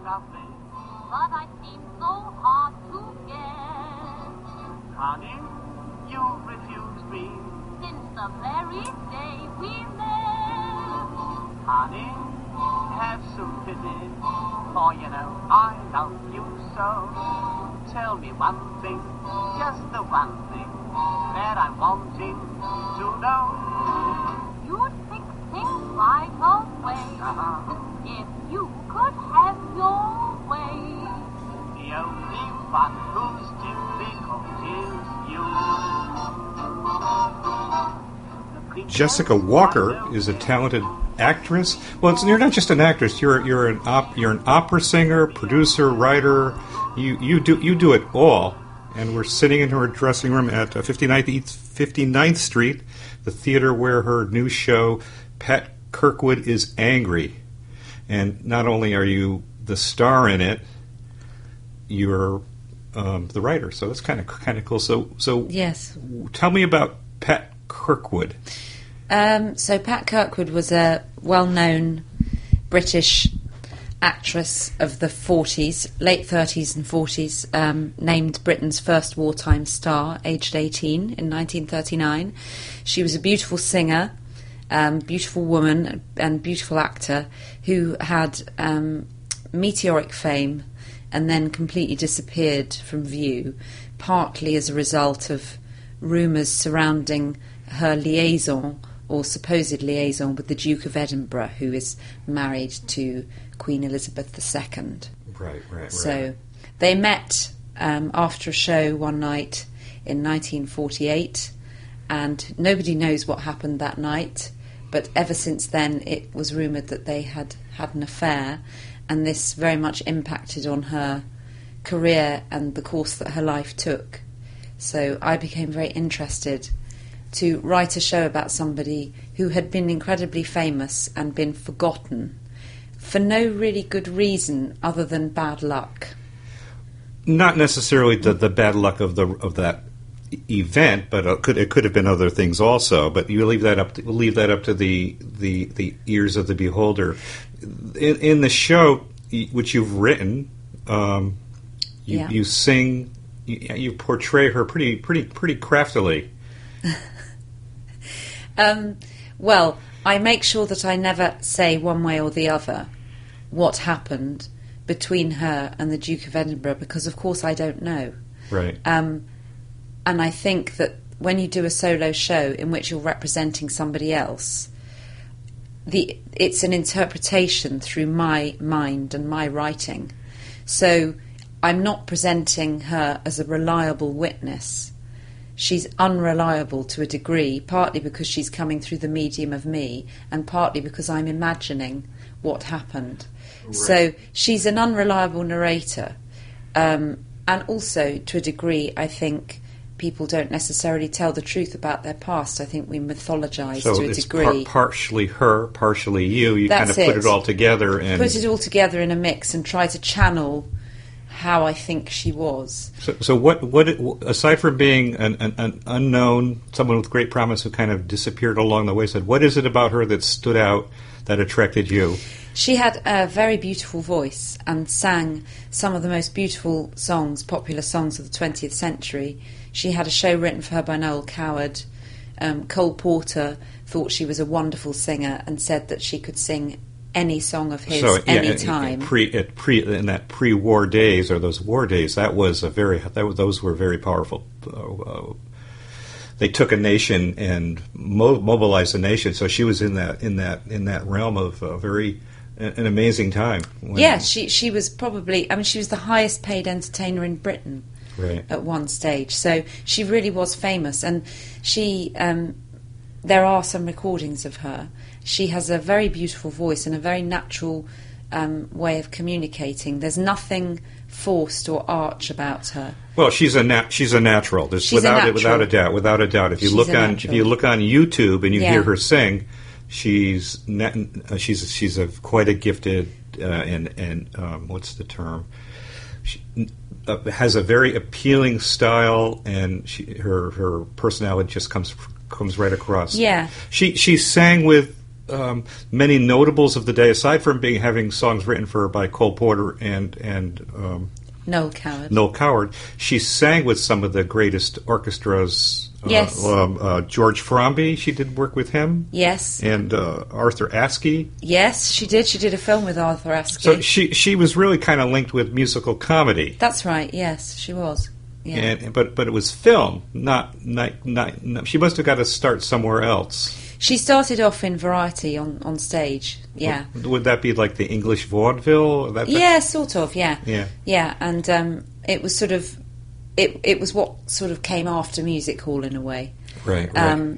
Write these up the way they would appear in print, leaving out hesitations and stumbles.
lovely. But I seem so hard to get. Honey, you refused me. Since the very day we met. Honey, have some pity, for you know I love you so. Tell me one thing, just the one thing, that I'm wanting to know. You'd fix things right away. If you could have your way. The only one who's difficult is you. Jessica Walker is a talented actress. Well, you're not just an actress. You're an opera singer, producer, writer. You do it all. And we're sitting in her dressing room at 59th Street, the theater where her new show, Pat Kirkwood is Angry. And not only are you the star in it, you're the writer. So that's kind of cool. So yes, tell me about Pat Kirkwood. So Pat Kirkwood was a well-known British actress of the 40s, late 30s and 40s, named Britain's first wartime star, aged 18 in 1939. She was a beautiful singer, beautiful woman and beautiful actor who had meteoric fame and then completely disappeared from view, partly as a result of rumours surrounding her liaison or supposed liaison with the Duke of Edinburgh, who is married to Queen Elizabeth II. Right. So they met after a show one night in 1948, and nobody knows what happened that night, but ever since then it was rumoured that they had had an affair, and this very much impacted on her career and the course that her life took. So I became very interested to write a show about somebody who had been incredibly famous and been forgotten for no really good reason other than bad luck. Not necessarily the bad luck of that event, but it could have been other things also. But you leave that up to the ears of the beholder. In the show, which you've written, you sing, you portray her pretty craftily. Well, I make sure that I never say one way or the other what happened between her and the Duke of Edinburgh, because of course I don't know. Right. And I think that when you do a solo show in which you're representing somebody else, it's an interpretation through my mind and my writing. So I'm not presenting her as a reliable witness. She's unreliable to a degree, partly because she's coming through the medium of me, and partly because I'm imagining what happened. Right. So she's an unreliable narrator. And also, to a degree, I think people don't necessarily tell the truth about their past. I think we mythologise to a degree. So it's partially her, partially you. You kind of put it all together. Put it all together in a mix and try to channel how I think she was. So what aside from being an unknown, someone with great promise who kind of disappeared along the way, what is it about her that stood out, that attracted you? She had a very beautiful voice and sang some of the most beautiful songs, popular songs of the 20th century. She had a show written for her by Noel Coward. Cole Porter thought she was a wonderful singer and said that she could sing any song of his any time. In that pre-war days, or those war days, those were very powerful. They took a nation and mobilized a nation. So she was in that realm of an amazing time. She was probably. I mean, she was the highest paid entertainer in Britain. Right. At one stage, so she really was famous, and she. There are some recordings of her. She has a very beautiful voice and a very natural way of communicating. There's nothing forced or arch about her. Well, she's a natural. Without a doubt. If you look on YouTube and you hear her sing, she's quite a gifted and what's the term? She has a very appealing style, and her personality just comes right across. Yeah. She sang with many notables of the day, aside from having songs written for her by Cole Porter and Noel Coward. Noel Coward, she sang with some of the greatest orchestras. Yes. George Formby, she did work with him. Yes. And Arthur Askey. Yes, she did. She did a film with Arthur Askey. So she was really kind of linked with musical comedy. That's right. Yes, she was. Yeah. But it was film, not. She must have got to start somewhere else. She started off in variety on stage. Yeah. Would that be like the English vaudeville? Yeah, sort of. Yeah. Yeah. Yeah, and it was sort of. It was what sort of came after music hall in a way, right.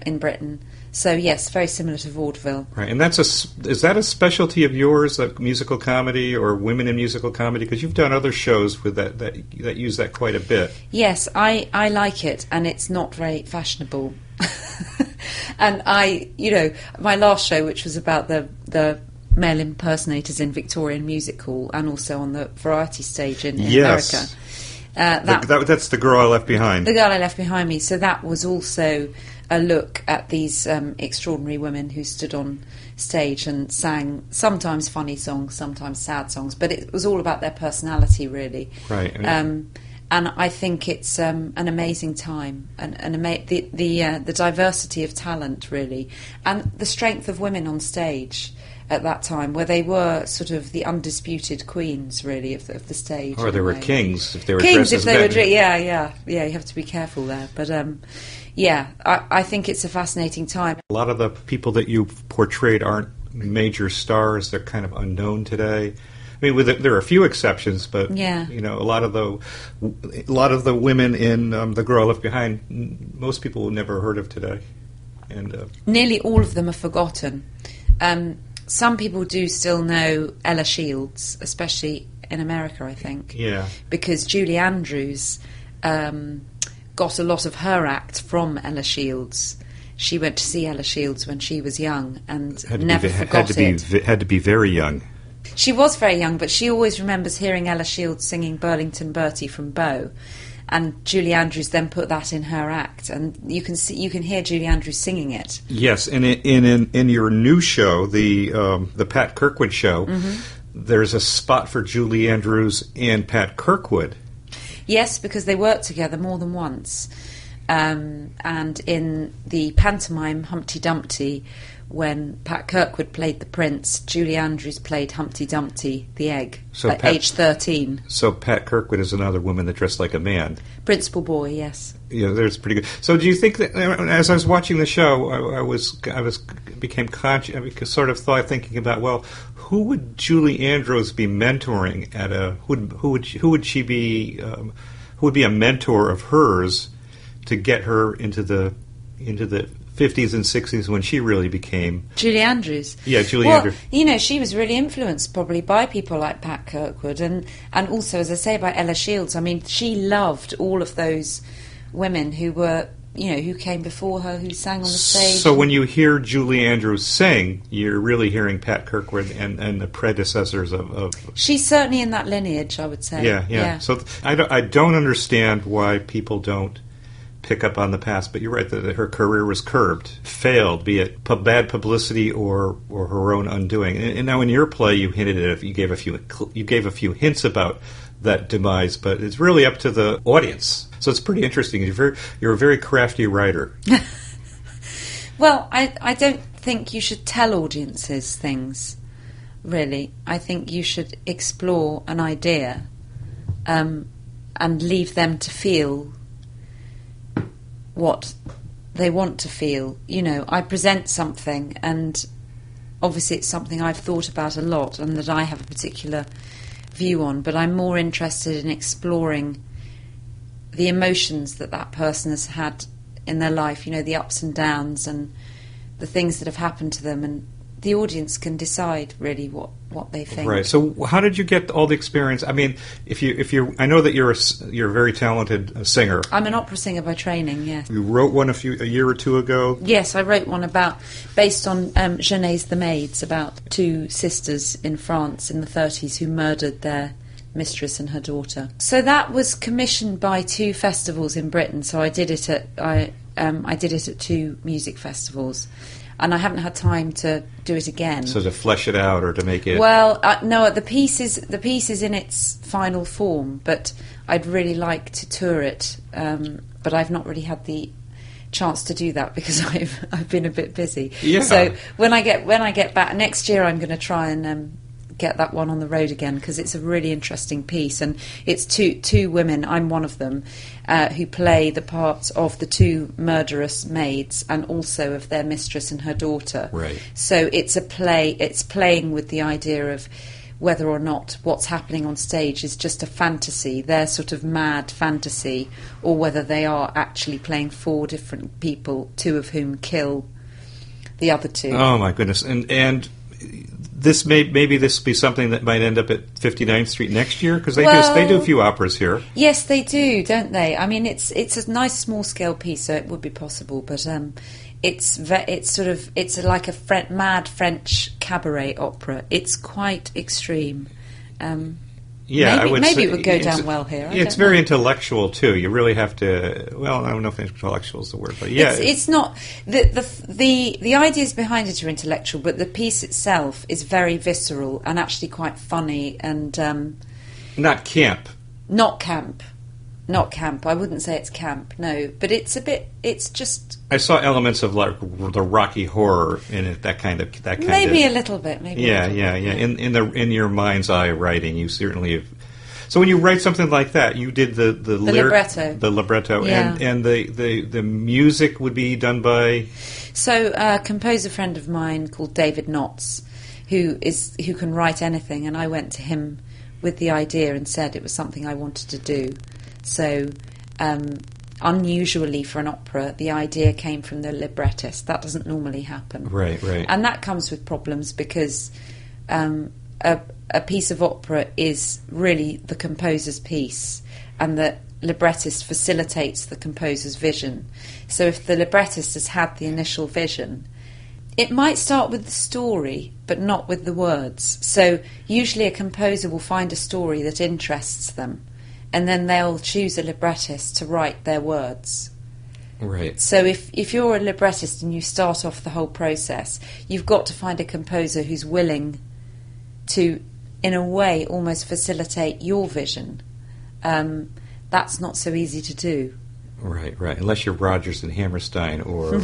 In Britain. So yes, very similar to vaudeville. Right, and is that a specialty of yours, like musical comedy or women in musical comedy? Because you've done other shows with that use that quite a bit. Yes, I like it, and it's not very fashionable. And my last show, which was about the male impersonators in Victorian music hall, and also on the variety stage in America. That's The Girl I Left Behind. The Girl I Left Behind Me. So that was also a look at these extraordinary women who stood on stage and sang sometimes funny songs, sometimes sad songs, but it was all about their personality, really. Right. And I think it's an amazing time, the diversity of talent, really, and the strength of women on stage at that time, where they were sort of the undisputed queens, really, of the stage. Or they were kings if they were kings dressed if as they men. were. Yeah. You have to be careful there, but I think it's a fascinating time. A lot of the people that you've portrayed aren't major stars; they're kind of unknown today. I mean, there are a few exceptions, but yeah. A lot of the women in The Girl I Left Behind, most people will never heard of today, and nearly all of them are forgotten. Some people do still know Ella Shields, especially in America, I think. Yeah. Because Julie Andrews got a lot of her act from Ella Shields. She went to see Ella Shields when she was young and never forgot it. Had to be very young. She was very young, but she always remembers hearing Ella Shields singing Burlington Bertie from Bow. And Julie Andrews then put that in her act, and you can hear Julie Andrews singing it. Yes, and in your new show, the Pat Kirkwood show, there's a spot for Julie Andrews and Pat Kirkwood. Yes, because they worked together more than once. And in the pantomime Humpty Dumpty, when Pat Kirkwood played the prince, Julie Andrews played Humpty Dumpty, the egg, at age 13. So Pat Kirkwood is another woman that dressed like a man. Principal boy, yes. Yeah, that's pretty good. So do you think that, as I was watching the show, I became conscious, thinking about, well, who would Julie Andrews be mentoring at who would she be, who would be a mentor of hers to get her into the 50s and 60s when she really became... Julie Andrews. Yeah, Julie Andrews. She was really influenced probably by people like Pat Kirkwood and also, as I say, by Ella Shields. I mean, she loved all of those women who were, who came before her, who sang on the stage. So when you hear Julie Andrews sing, you're really hearing Pat Kirkwood and the predecessors of... She's certainly in that lineage, I would say. Yeah. So I don't understand why people don't pick up on the past, but you're right that her career was curbed, failed, be it bad publicity or her own undoing. And now in your play, you hinted at it. You gave a few hints about that demise, but it's really up to the audience. So it's pretty interesting. You're a very crafty writer. Well, I don't think you should tell audiences things. Really, I think you should explore an idea, and leave them to feel what they want to feel. I present something, and obviously it's something I've thought about a lot and that I have a particular view on, but I'm more interested in exploring the emotions that person has had in their life, the ups and downs and the things that have happened to them, and the audience can decide really what they think. Right. So how did you get all the experience? I mean, if you I know that you're a very talented singer. I'm an opera singer by training. Yes. You wrote one a year or two ago. Yes, I wrote one based on Genèse the Maids, about two sisters in France in the 30s who murdered their mistress and her daughter. So that was commissioned by two festivals in Britain. So I did it at two music festivals. and I haven't had time to do it again. So to flesh it out or to make it... Well, no, the piece is in its final form, but I'd really like to tour it, but I've not really had the chance to do that because I've been a bit busy. Yeah. So when I get back next year, I'm going to try and get that one on the road again, because it's a really interesting piece, and it's two women, I'm one of them, who play the parts of the two murderous maids and also of their mistress and her daughter. Right. So it's a play, it's playing with the idea of whether or not what's happening on stage is just a fantasy, their sort of mad fantasy, or whether they are actually playing four different people, two of whom kill the other two. Oh my goodness. And this maybe this will be something that might end up at 59th Street next year, because they do a few operas here. Yes, they do, don't they? I mean, it's a nice small scale piece, so it would be possible. But it's like a mad French cabaret opera. It's quite extreme. Yeah, maybe it would go down well here. It's very intellectual too. You really have to. Well, I don't know if intellectual is the word, but yeah, it's not the ideas behind it are intellectual, but the piece itself is very visceral and actually quite funny and not camp. Not camp. I wouldn't say it's camp. No, but it's a bit. It's just. I saw elements of like the Rocky Horror in it. That kind of. Maybe a little bit. Maybe. Yeah. In your mind's eye writing, you certainly have. So when you write something like that, you did the libretto. The libretto, yeah. and the music would be done by. So a composer friend of mine called David Knotts, who can write anything, and I went to him with the idea and said it was something I wanted to do. So, unusually for an opera, the idea came from the librettist. That doesn't normally happen. Right. And that comes with problems because a piece of opera is really the composer's piece, and the librettist facilitates the composer's vision. So if the librettist has had the initial vision, it might start with the story, but not with the words. So usually a composer will find a story that interests them, and then they'll choose a librettist to write their words. Right. So if you're a librettist and you start off the whole process, you've got to find a composer who's willing to, in a way, almost facilitate your vision. That's not so easy to do. Right. Unless you're Rodgers and Hammerstein or...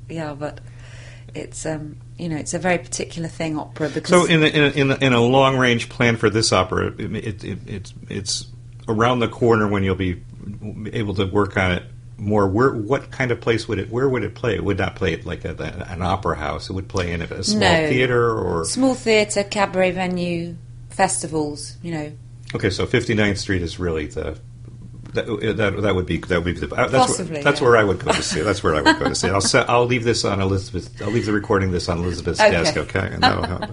Yeah, but it's... it's a very particular thing, opera. Because so, in a long range plan for this opera, it's around the corner when you'll be able to work on it more. What kind of place would it? Where would it play? It would not play it like an opera house. It would play in a small theater or small theater, cabaret venue, festivals. Okay, so 59th Street is really the. That would be possibly, that's where I would go to see. That's where I would go to see. I'll leave this on Elizabeth. I'll leave the recording this on Elizabeth's desk. Okay, and that'll help.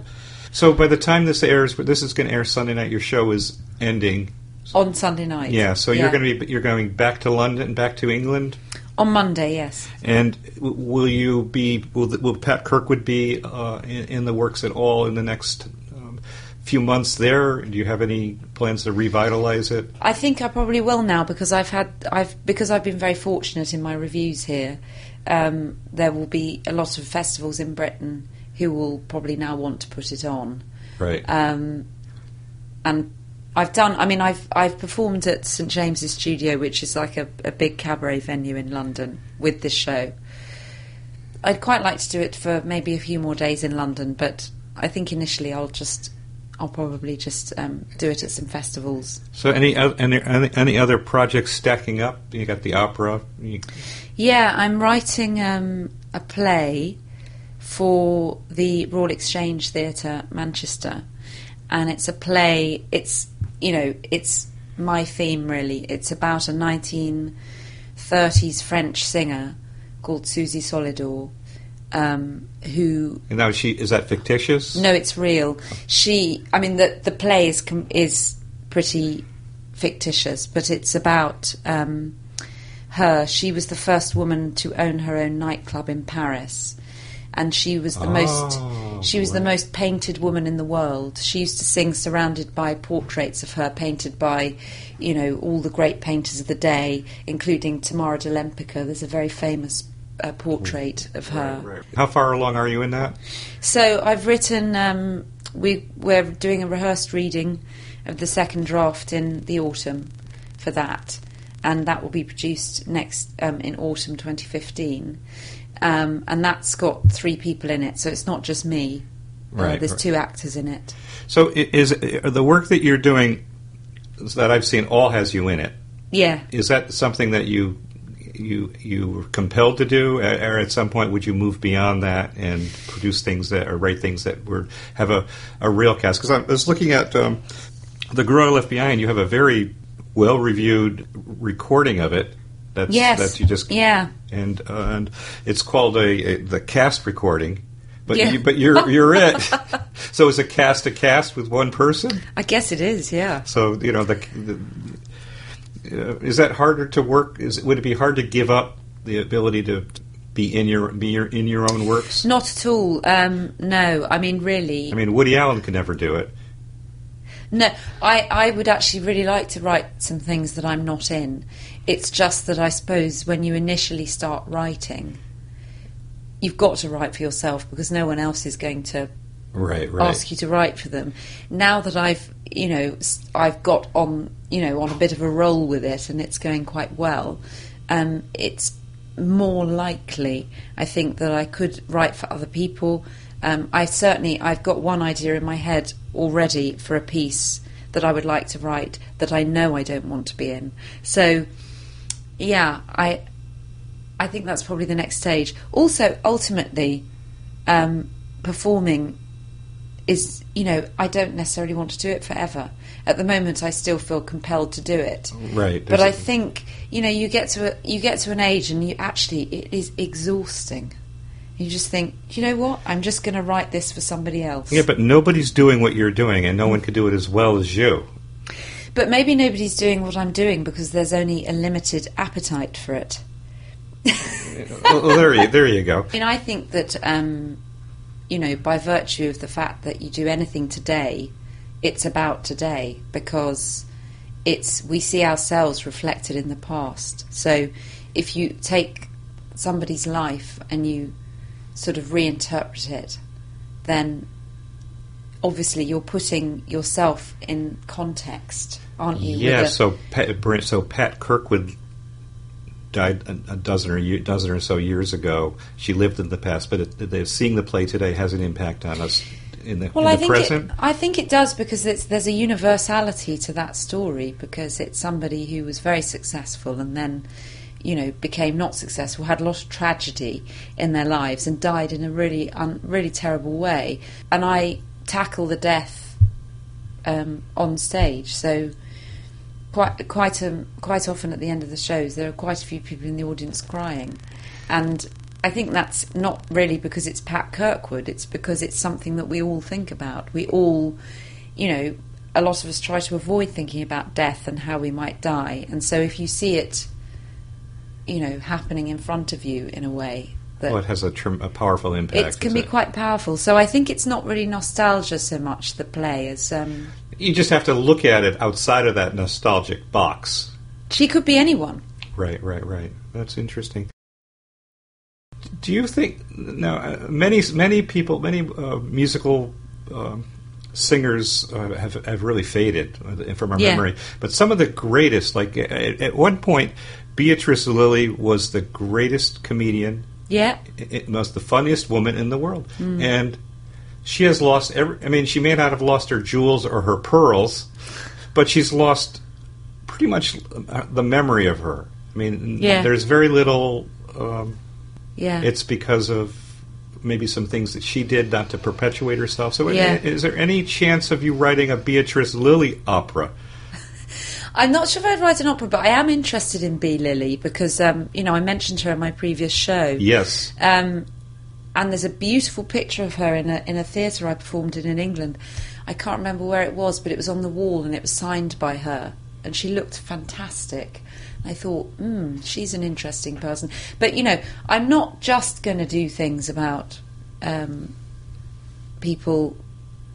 So by the time this airs, this is going to air Sunday night. Your show is ending on Sunday night. Yeah. So you're going back to London, back to England on Monday. Yes. And will Pat Kirkwood be in the works at all in the next few months there? Do you have any plans to revitalize it? I think I probably will now because I've been very fortunate in my reviews here. There will be a lot of festivals in Britain who will probably now want to put it on. Right. And I've performed at St James's Studio, which is like a big cabaret venue in London, with this show. I'd quite like to do it for maybe a few more days in London, but I think initially I'll probably just do it at some festivals. So any other projects stacking up? You got the opera? Yeah, I'm writing a play for the Royal Exchange Theatre, Manchester. And it's a play, it's my theme really. It's about a 1930s French singer called Suzy Solidor. Who? And now is that fictitious? No, it's real. The play is pretty fictitious, but it's about her. She was the first woman to own her own nightclub in Paris, and she was the most painted woman in the world. She used to sing surrounded by portraits of her, painted by, all the great painters of the day, including Tamara de Lempicka. There's a very famous portrait of her. Right. How far along are you in that? So I've written. We're doing a rehearsed reading of the second draft in the autumn for that, and that will be produced next in autumn 2015. And that's got 3 people in it, so it's not just me. Right. There's 2 actors in it. So is the work that you're doing that I've seen all has you in it? Yeah. Is that something that you were compelled to do, or at some point would you move beyond that and produce things that, or write things that have a real cast? Because I was looking at The Girl I Left Behind. You have a very well-reviewed recording of it. That you just and it's called the cast recording. But you're it. So is a cast with one person? I guess it is. Yeah. So is that harder to work? Would it be hard to give up the ability to be in your own works? Not at all. No, I mean really. I mean, Woody Allen could never do it. No, I would actually really like to write some things that I'm not in. It's just that I suppose when you initially start writing, you've got to write for yourself because no one else is going to ask you to write for them. Now that I've got on a bit of a roll with it and it's going quite well, it's more likely, I think, that I could write for other people. I've got one idea in my head already for a piece that I would like to write that I know I don't want to be in. So, yeah, I think that's probably the next stage. Also, ultimately, performing is, I don't necessarily want to do it forever. At the moment, I still feel compelled to do it. Right. But I think, you get to an age and it is exhausting. You just think, you know what? I'm just going to write this for somebody else. Yeah, but nobody's doing what you're doing, and no one could do it as well as you. But maybe nobody's doing what I'm doing because there's only a limited appetite for it. Well, there you go. I mean, I think that, by virtue of the fact that you do anything today, it's about today because we see ourselves reflected in the past. So if you take somebody's life and you sort of reinterpret it, then obviously you're putting yourself in context, aren't you? Yeah. So Pat Kirkwood died a dozen or so years ago. She lived in the past, but seeing the play today has an impact on us in the present. I think it does because there's a universality to that story because it's somebody who was very successful and then became not successful, had a lot of tragedy in their lives and died in a really really terrible way. And I tackle the death on stage, so quite often at the end of the shows there are quite a few people in the audience crying, and I think that's not really because it's Pat Kirkwood, it's because it's something that we all think about. We all, a lot of us try to avoid thinking about death and how we might die, and so if you see it happening in front of you in a way that... Well, it has a powerful impact. It can be quite powerful. So I think it's not really nostalgia so much, the play, as... You just have to look at it outside of that nostalgic box. She could be anyone. Right. That's interesting. Do you think... Now, many people, many musical... singers have really faded from our memory. But some of the greatest, like at one point, Beatrice Lillie was the greatest comedian. Yeah. The funniest woman in the world. Mm. And she has lost she may not have lost her jewels or her pearls, but she's lost pretty much the memory of her. I mean, there's very little... It's because of maybe some things that she did not to perpetuate herself. So is there any chance of you writing a Beatrice Lillie opera? I'm not sure if I'd write an opera, but I am interested in B. Lillie because, I mentioned her in my previous show. Yes. And there's a beautiful picture of her in a theatre I performed in England. I can't remember where it was, but it was on the wall and it was signed by her. And she looked fantastic. I thought, she's an interesting person. But, I'm not just going to do things about people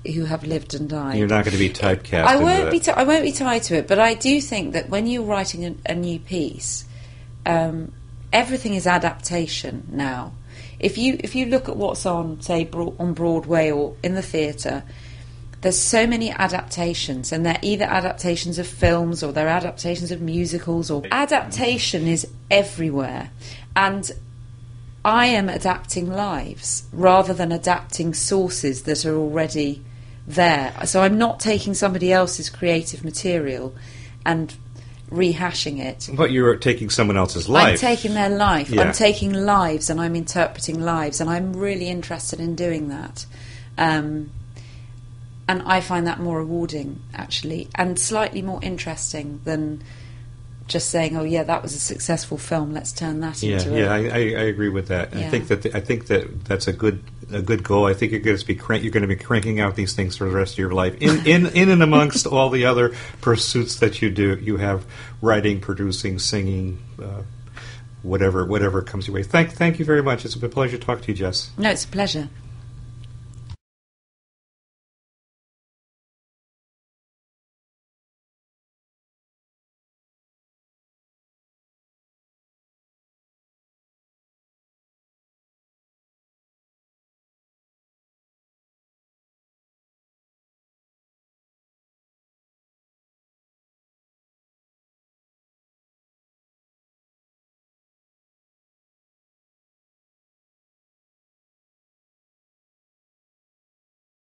who have lived and died. You're not going to be typecast. I won't be tied to it, but I do think that when you're writing a new piece, everything is adaptation now. If you look at what's on, say, on Broadway or in the theatre, there's so many adaptations, and they're either adaptations of films or they're adaptations of musicals, or adaptation is everywhere. And I am adapting lives rather than adapting sources that are already there. So I'm not taking somebody else's creative material and rehashing it. But you're taking someone else's life. I'm taking their life. Yeah. I'm taking lives and I'm interpreting lives, and I'm really interested in doing that. And I find that more rewarding, actually, and slightly more interesting than just saying, "Oh, yeah, that was a successful film. Let's turn that into." I agree with that. Yeah. I think that that's a good goal. I think you're going to be cranking out these things for the rest of your life. In and amongst all the other pursuits that you do, you have writing, producing, singing, whatever comes your way. Thank you very much. It's been a pleasure to talk to you, Jess. No, it's a pleasure.